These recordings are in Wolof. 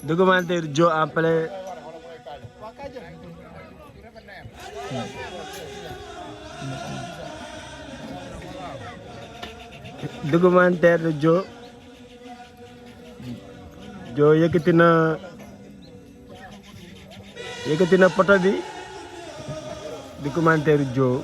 Documentaire Joe en plein documentaire de Joe yëkkati na poto bi documentaire Joe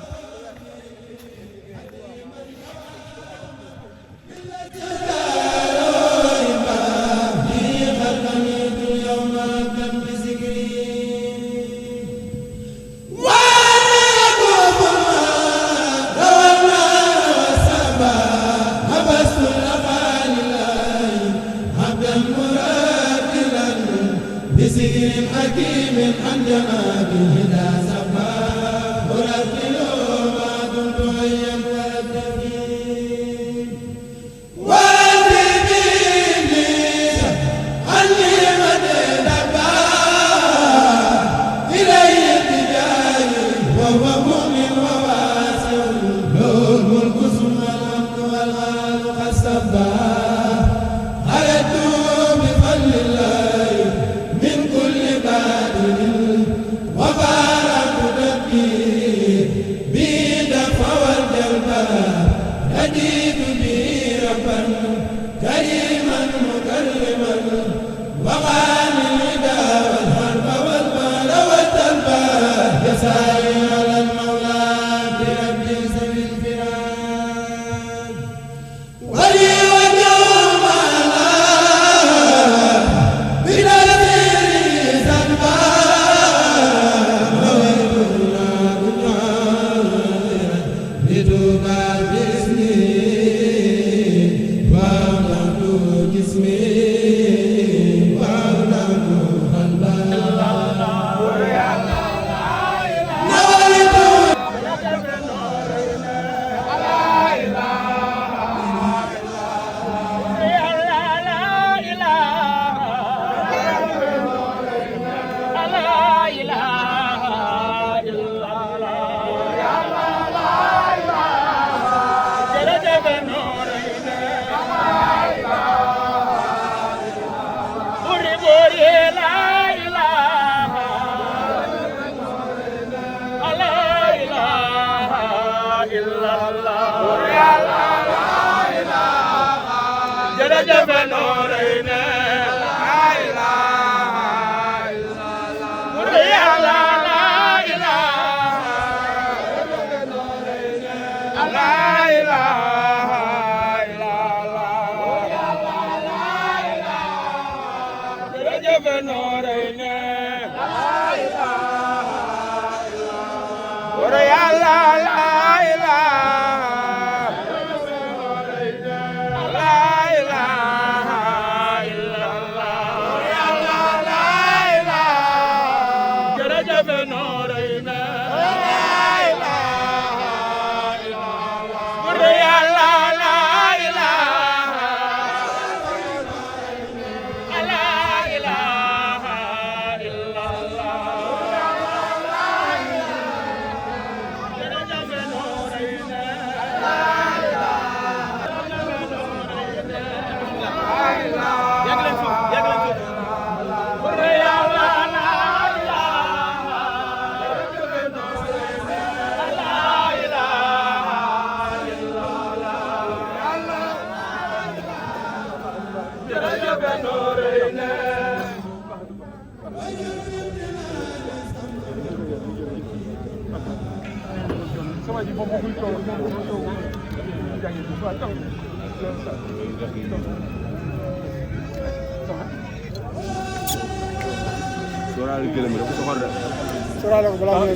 Soraale gëlëm dafa soxor de.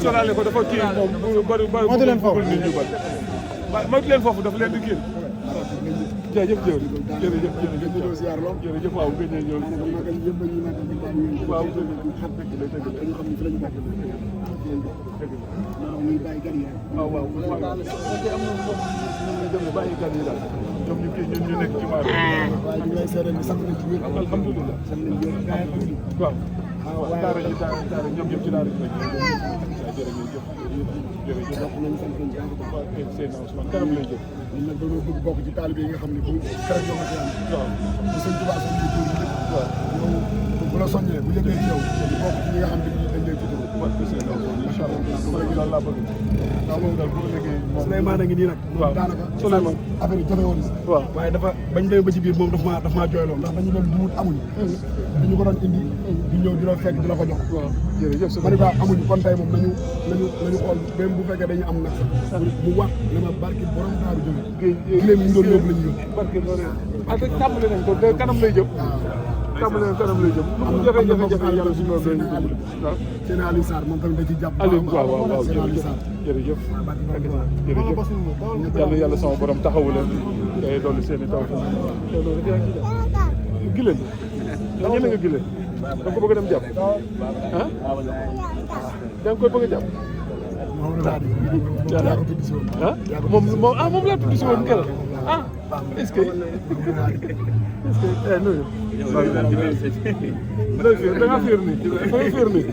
Soraale ko dafa kii moom bari moytu leen foofu nit ñu bari. Moytu leen foofu dafa leen di kii. Jërëjëf jërëjëf waaw gëj na ñëw. Waaw waaw waaw bàyyi gan yi daal. ñoom ñu nekk ci waar waaye ñu ngi lay seedeel ni sant nañ ci wér. alhamdulilah sant nañ wér gaay waaw daara ñoom ñëpp ci daara ji lañ jërëjëf wax nañ sant nañ jàng waaw Seydina Ousmane kanam lay jëm ñun nag dañoo bëgg bokk ci taalibe yi nga xam ne bu keroog yow ma waaw bu sëñ Tuubaa soññee ci waaw yow bu la soññee bu yëgee ci yow bokk ci ñi nga xam ne dañ lay tudd waaw Seydina Ousmane incha allah loolu laa bëgg waaw moom daal bu liggéey moom Souleymane a ngi nii nag waaw daanaka Souleymane affaire yi jafe woon waaw waaye dafa bañ demee ba ci biir moom daf maa jooyloo ndax dañu doon duwut amuñu dañu ko doon indi di ñëw di la fekk di la ko jox waaw jërëjëf ma ne ko amuñu kon tey moom nañu xool même bu fekkee dañu am nag mu wax ne ma barki borom daaru jóge léegi ñu doon yóbbu la ñu yóbbu barke loolu ak tàmbali nañ ko kanam lay jëm tàmbali nañ kanam lay jëm lu mu jafe-jafe yàlla suñu loolu lay jëm waaw seen Aliou Sarr moom tamit da ci jàpp Aliou waaw jërëjëf jërëjëf yàlla yàlla sama borom taxawu leen day dolli seen i taw loolu yaa ngi ci gileen da ñeme nga gileen da nga ko bëgg a dem jàpp ah da nga koy bëgg a jàpp moom laa tudd si woon keroog ah est-ce que nuyu da ngaa fiir nii da nga fiir nii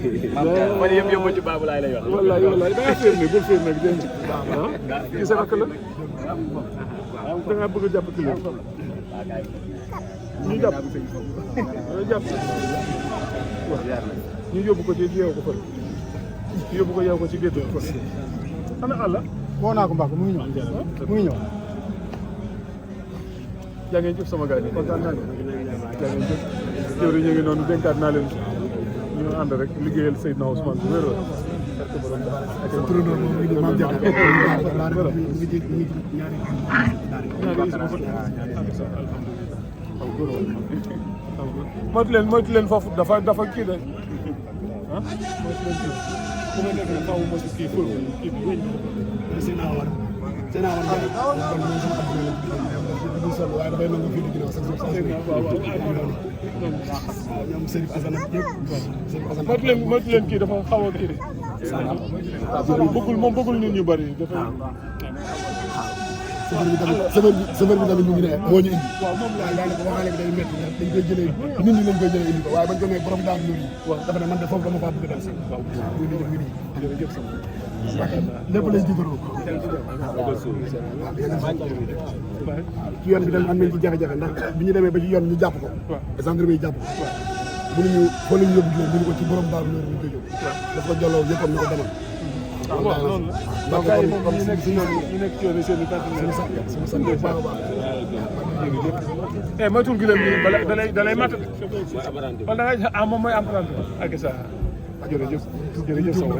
man yëpp yóbbu ci baabu laay lay wax wallaay da ngaa fiir nii bul fiir nag dégg nga ah kii sa rakk la da ngaa bëgg a jàpp kii ñu jàpp ñu yóbbu ko ci yeewu ko fële yóbbu ko yeewu ko ci géej ko fële ana àll woo naa ko mbaa mu ngi ñëw jaa ngeen jëf sama gars yi kontaan naa ne jaa ngeen jëf jëwri ñu ngi noonu dénkaat naa leen ñu ànd rek liggéeyal Seydina Ousmane bu wér moytu leen foofu dafa kii de ah moytu leen kii bu ma nekk faaw ma si kii ful kii bi wéñ waaye dafay nangu fii di ginnaaw sax ñoom Serif Assane ak yëpp moytu leen kii dafa xaw a kii de bëggul nit ñu bari dafa sëfër bi tamit ñu ngi ne moo ñu indi waaw moom la daanaka waxaale bi day métti dañ koy jëlee nit ñi lañ koy jëlee indi ko waaye bañ ko nee borom daal ñëw yi dafa ne man de foofu dama faa bëgg dem si waaw ñu ngi nii jërëjëf sama lépp lañ jiitaroo ci yoon bi tamit am nañ ci jafe-jafe ndax bi ñu demee ba ci yoon ñu jàpp ko gendarme yi jàpp ko mënuñu foo lañu yóbbu ñu ko ci borom daal loolu ñu koy jóg dafa ko jëloo yëppam ñu ko demal waaw noonu la gars yi moom ñu nekk ci yoon ñu nekk ci yoon seen i partenaire suñu sant bu baax a baax moytul gi leen ni da lay mat wala da ngay moom mooy emprunté ak ça jërëjëf sama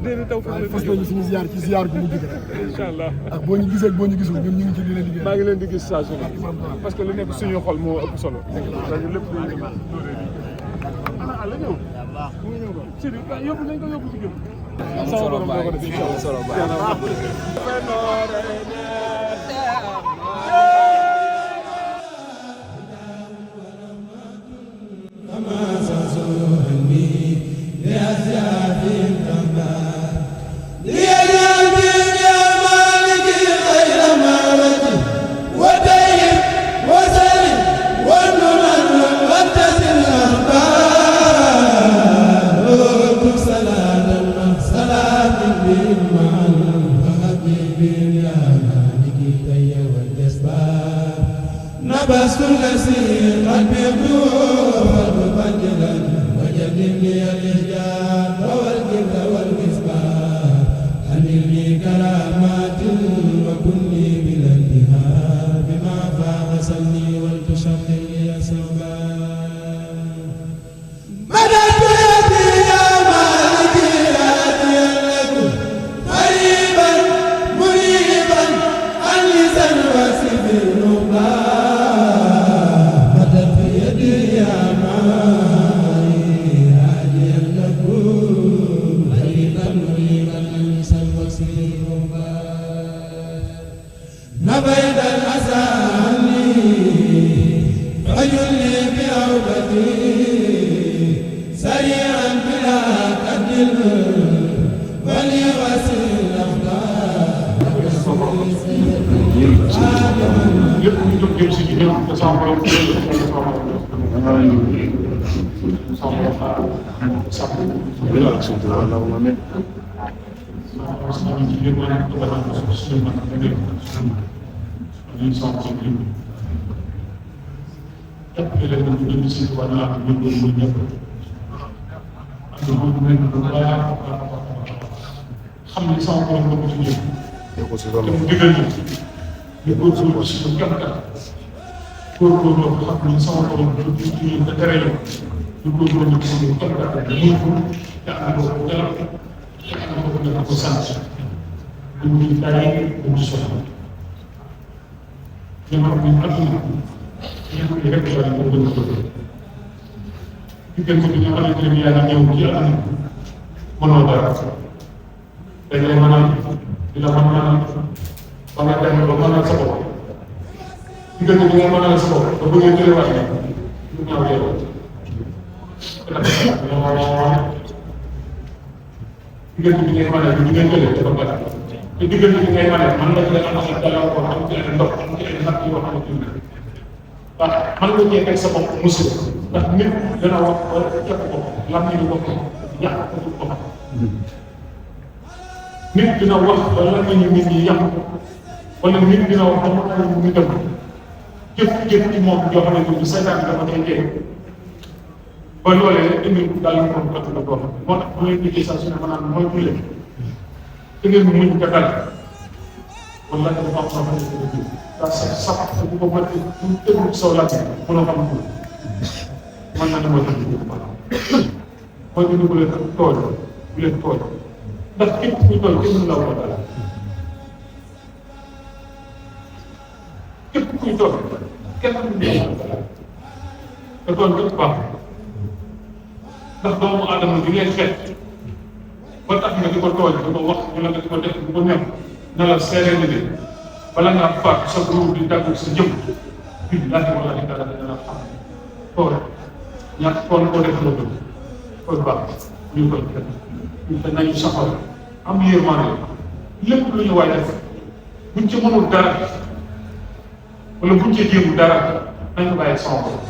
déedéet taw fas nañu suñu ziar ci ziar bu mujj rek inshallah ak boo ñu gisee boo ñu gisul ñun ñu ngi ci li leen di maa ngi leen di gis saa su ne parce que li nekk suñu xol moo ëpp solo dañu lépp lu ana ala ñëw mu ngi ñëw ko ci yóbbu nañ ko yóbbu ci gëm sama borom doo ko def inshallah Thank you. lépp ñu jóg jëm si ci ñoom te sama borom xam ni sama borom moo ko ci jëm te mu digal ñu góorgóorlu si lu gëm kat góorgóorlu xam ni sama borom du ñu ko tere la ñu góorgóorlu si lu gëm kat mu ko te am ko dara te am ko dara ko sant du ñu tay du ñu soxla ñu xam ni àdduna ñu rek la ko gën ko diggante bi nga xamante ne yàlla ñëw ci àdduna mënoo dara dañ lay mënal di la mënal ba nga dem ba mënal sa bopp diggante bi nga mënal sa bopp ba bëggee jëlewaat yi lu ñaaw yow diggante bi ngay mënal bi ngeen jëlee dafa bari te diggante bi ngay mënal man la ci am ay gàllankoor am ci ay ndox am ci ay natt yoo xamante ne ndax man nga cee teg sa bopp musiba ndax nit dana wax ba jot ko lam ni bopp yàq ko du bopp nit dina wax ba lam ni nit ñi yàq wala nit dina wax ba mën a ñu dem jëf ci moom joo xamante ni saytaan dafa koy tey ba loolee indi daal ñu ko la boo xam moo tax bu leen liggéey saa su ne maanaam mooy bu leen te ngeen muñ ka dal wala dafa am sama daa sax bu ko mën a tënk saw laaj mënoo xam ko mën naa ne mooy tënk mooy bu ñu bu leen tooñ ndax képp kuy tooñ kenn mënu la wax dara képp kuy tooñ kenn mënu la wax dara te tooñ képp baax ndax doomu aadama bi ngay xeet ba tax nga di ko tooñ di ko wax wala nga di ko def di ko neex na la seeree ni bala ngaa faat sa groupe di dagg sa jëm bi laaj wala di dara dana xam tool ñàkk tool koo def la bëgg koy baax ñu koy def ñu te nañu saxal am yërmande lépp lu ñu waay def buñ ci mënul dara wala buñ ci jéemu dara nañu bàyyi sama bopp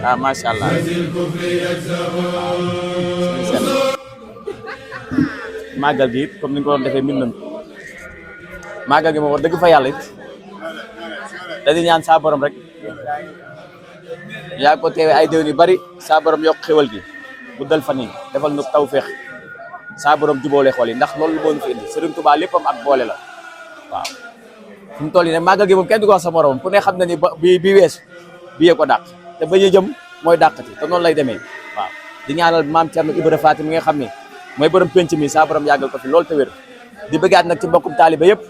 ah macha allah màggal gi comme ni nga ko doon defee min nañ màggal gi moom wax dëgg fa yàlla it dañuy ñaan saa borom rek yaa ko teewe ay déwén yu bari saa borom yokk xéwal gi bu dal fan yi defal nu tawfeex saa borom jubóole xool yi ndax loolu moo ñu fi indi Serigne Touba léppam ak boole la waaw fu mu toll nii nag màggal gi moom kenn du ko wax sa morom ku ne xam na ni bi weesu bi yee ko dàq te ba ñu jëm mooy dàqati te noonu lay demee waaw di ñaanal maam Thierno Ibra Fatim mi nga xam ne mooy borom penc mi saa borom yàggal ko fi loolu te wér di bëggaat nag ci mbokkum taaliba yëpp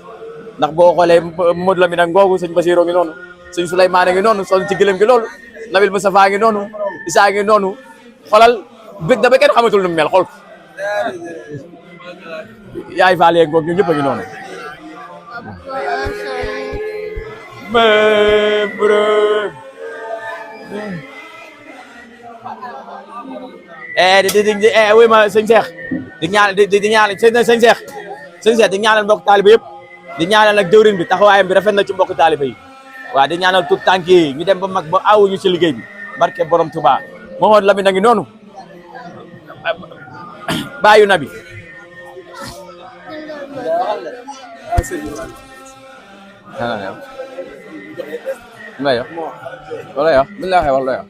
ndax boo xoolee Modou Lamine nag ngoogu sëñ Basiroo ngi noonu sëñ Souleymane ngi noonu son ci gëlëm gi loolu Nabil Moustapha ngi noonu Issa ngi noonu xolal bëgg da ba kenn xamatul nu mu mel xool ko yaay faal yeeg ngoog ñun ñëpp a ngi noonu wuy ma sëñ Cheikh di ñaan sëñ Cheikh di ñaanal mbokk taaliba yëpp di ñaanal nag jëwriñ bi taxawaayam bi rafet na ci mbokk taaliba yi waaw di ñaanal tout tànk yi ñu dem ba mag ba awuñu ci liggéey bi barke borom Touba Mamadou Lamine a ngi noonu baayu nabi nga yo wala yo min la wax la yo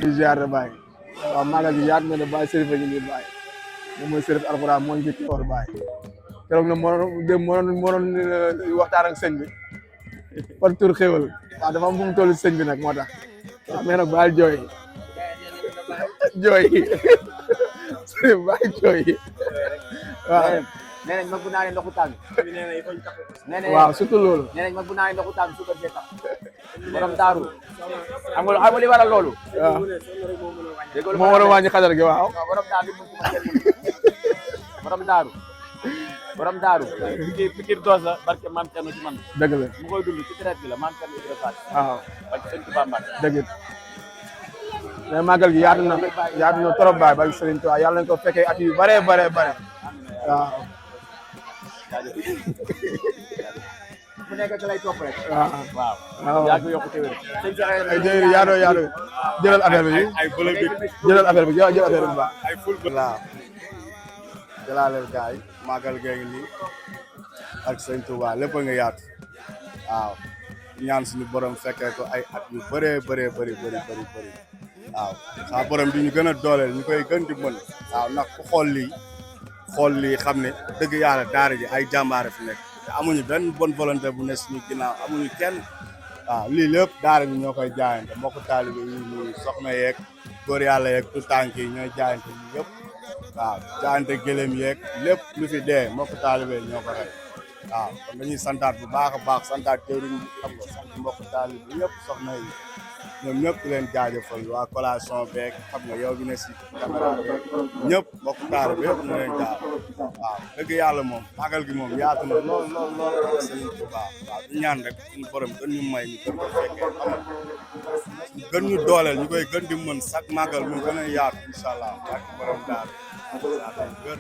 di ziar Baye waaw magal gi yaat na ne Baye Serif a ngi nii Baye moom mooy Serif alxuraan moo ñu fi teewal Baye keroog nag moo doon waxtaan ak sëñ bi par tur xéwal waaw dafa am fu mu toll sëñ bi nag moo tax mais nag baal jooy baal jooy waaw nee nañ mag bu naanee ndoxu tàng waaw surtout loolu nee nañ mag bu naanee ndoxu tàng suukar see tax borom daaru xam nga li waral loolu waaw moo war a wàññi xadar gi waaw borom daaru borom daaru pikir doos la barke maam Thierno ci man dëgg la mu koy dund ci traite bi la maam Thierno Ibra Faty waaw barke sëñ Touba Mbacke dëgg mais màggal gi yaatu na trop Baye barke Serigne Touba yàlla nañ ko fekkee at yu bare waaw ku nekk da lay topp rek waaw yaa ngi yokk téwér yaado jëlal affaire bi jëlal affaire bi baax waaw jëlaaleel gaay màggal gee ngi nii ak sëñ Touba lépp a nga yaatu waaw ñaan suñu borom fekkee ko ay at yu bëree bëri waaw saa borom di ñu gën a dooleel ñu koy gën di mën waaw ndax ku xool lii xam ne dëgg yàlla daara ji ay jàmbaare fi nekk te amuñu benn bonne volonté bu ne suñu ginnaaw amuñu kenn waaw lii lépp daara ji ñoo koy jaayante mbokk taalibe yi nii soxna yeeg góor yàlla yeeg tout tànk yi ñooy jaayante lii yëpp waaw jaayante gëlëm yeeg lépp lu fi dee mbokk taalibe yi ñoo ko rey waaw kon dañuy santaat bu baax a baax santaat jëwriñ bi xam nga sant mbokk taalibe yëpp soxna yi ñoom ñëpp di leen jaajëfal waa collation beeg xam nga yow bi ne si caméra beeg ñëpp bokk taara bi yëpp ñu leen jaar waaw dëgg yàlla moom magal gi moom yaatu na lool Serigne Touba waaw di ñaan rek suñu borom gën ñu may ñu gën ko fekkee xam nga gën ñu dooleel ñu koy gën di mën chaque magal mu gën a yaatu incha allah ak borom daal gër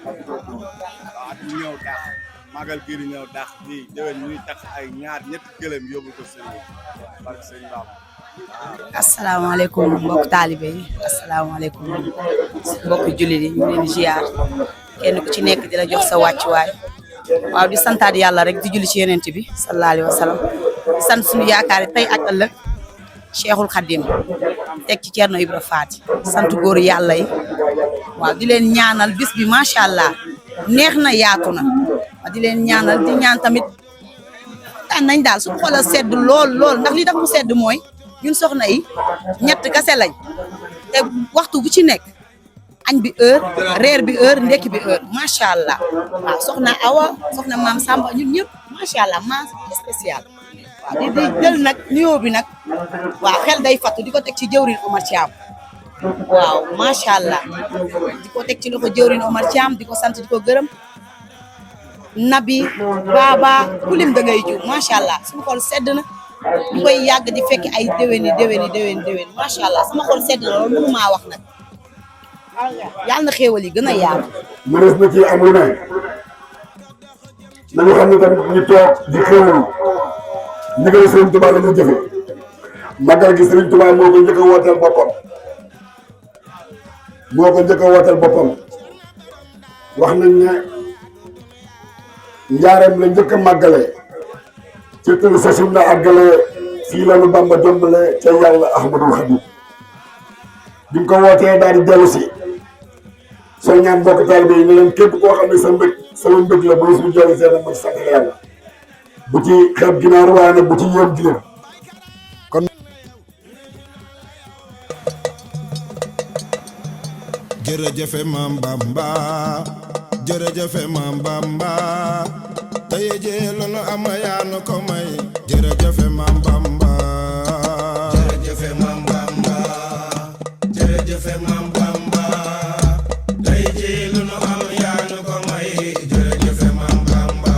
waaw at ñu ñëw dàq magal bii di ñëw dàq bii déwén ñuy tax ay ñaar ñetti gëlëm yóbbu ko Serigne barke Serigne Bamba. asalaamaaleykum mbokk taalibe yi asalaamaaleykum mbokk jullit yi ñu leen di ziar kenn ku ci nekk di la jox sa wàccuwaay waaw di santaat yàlla rek di julli ci yonent bi sallallahu alayhi wa sallam di sant suñu yaakaar tey ak ëllëg Cheikhul Khadim teg ci Thierno Ibra Faty sant góor yàlla yi waaw di leen ñaanal bis bi macha allah neex na yaatu na di leen ñaanal di ñaan tamit daan nañ daal suñu xoolal sedd lool ndax li tax mu sedd mooy ñun soxna yi ñett kase lañ te waxtu bu ci nekk añ bi heure reer bi heure ndekki bi heure macha allah waaw soxna Awa soxna maam Samba ñun ñëpp macha allah mention spéciale waaw di jël nag nuyoo bi nag waaw xel day fattu di ko teg ci jëwrin Omar Thiam waaw macha allah di ko teg ci loxo jëwrin Omar Thiam di ko sant di ko gërëm Nabi Baba kulim da ngay ju macha allah suñu xol sedd na ñu koy yàgg di fekk ay déwéni macha allah sama xol sedd na loolu mënu maa wax nag yàlla na xéewal yi gën a yaatu. mënees na ci am lu ne nañu xam ne tamit ñu toog di xéewalu ndigal Serigne Touba la ñu jëfe magal gi Serigne Touba moo ko njëkk a wooteel boppam wax nañ ne njaareem la njëkk a màggale ci tënk sa sim la àggale fii la nu Bamba jombale ca yàlla Ahmadul Xadim bi nga ko wootee daal di dellu si soo ñaan mbokk taalibe yi ne leen képp koo xam ne sama mbëgg la bu su jolli seen ma sant yàlla bu ci xeeb ginaar waaye nag bu ci yéem gileem kon jërëjëfe Maam Bamba jërëjëfe Maam Bamba tey jii lu nu am yaa nu ko may jërëjëfe Maam Bamba jërëjëfe Maam Bamba jërëjëfe Maam Bamba tey jii lu nu am yaa nu ko may jërëjëfe Maam Bamba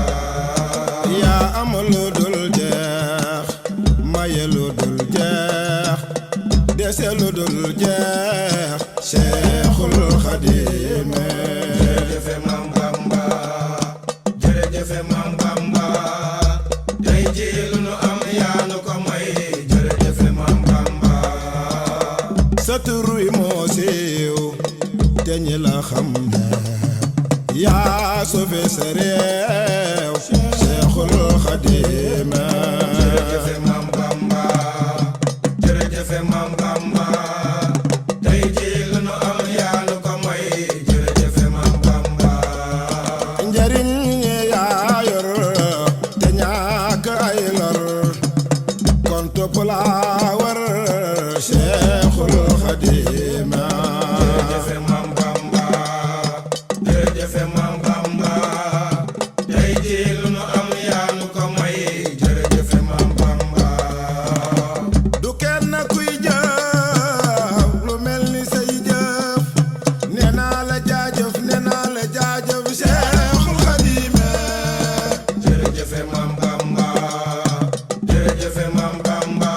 yaa am lu dul jeex maye lu dul jeex dese lu dul jeex Cheikhul Khadim jërëjëfe Maam Bamba jërëjëfe Maam Bamba tey jii lu nu am yaa nu ko may jërëjëfe Maam Bamba sa tur wi moo siiw te ñi la xam ne yaa sauvé sa réew Cheikhul Khadim jërëjëfe Maam Bamba jërëjëfe Maam Bamba tey jii lu nu am yaa nu ko may jërëjëfe Maam Bamba njariñ ñi yaa yor te ñàkk ay lor kon topp laa war Cheikhul Khadim jërëjëfe Maam Bamba jërëjëfe Maam Bamba tey jii lu nu am yaa nu ko may jërëjëfe Maam Bamba du kenn kuy jëf lu mel ni say jëf nee naa la jaajëf Cheikhul Khadim jërëjëfe Maam Bamba jërëjëfe Maam Bamba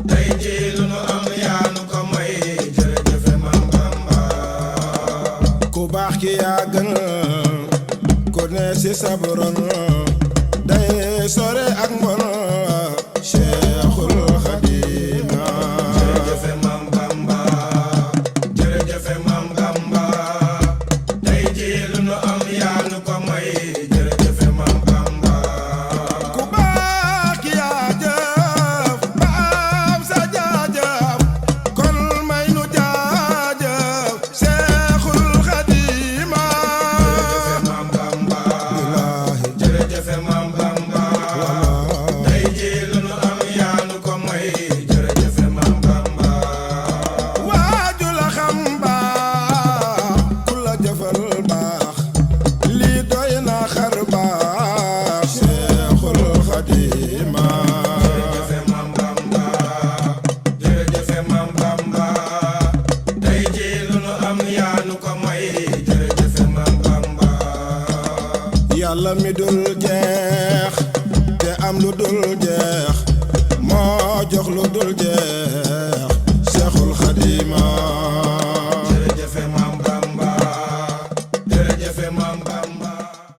tey jii lu nu am yaa nu ko may jërëjëfe Maam Bamba ku baax ki yaa gën ku ne si sabron day sore ak mbon Cheikhul Khadim jërëjëfe Maam Bamba jërëjëfe Maam Bamba tey jii lu nu am yaa nu ko may jërëjëfe Maam Bamba ku baax ki yaa jëf ba am sa jaajëf kon may nu jaajëf Cheikhul Khadim jërëjëfe Maam Bamba jërëjëfe Maam Bamba dul jeex te am lu dul jeex moo jox lu dul jeex Cheikhul Khadim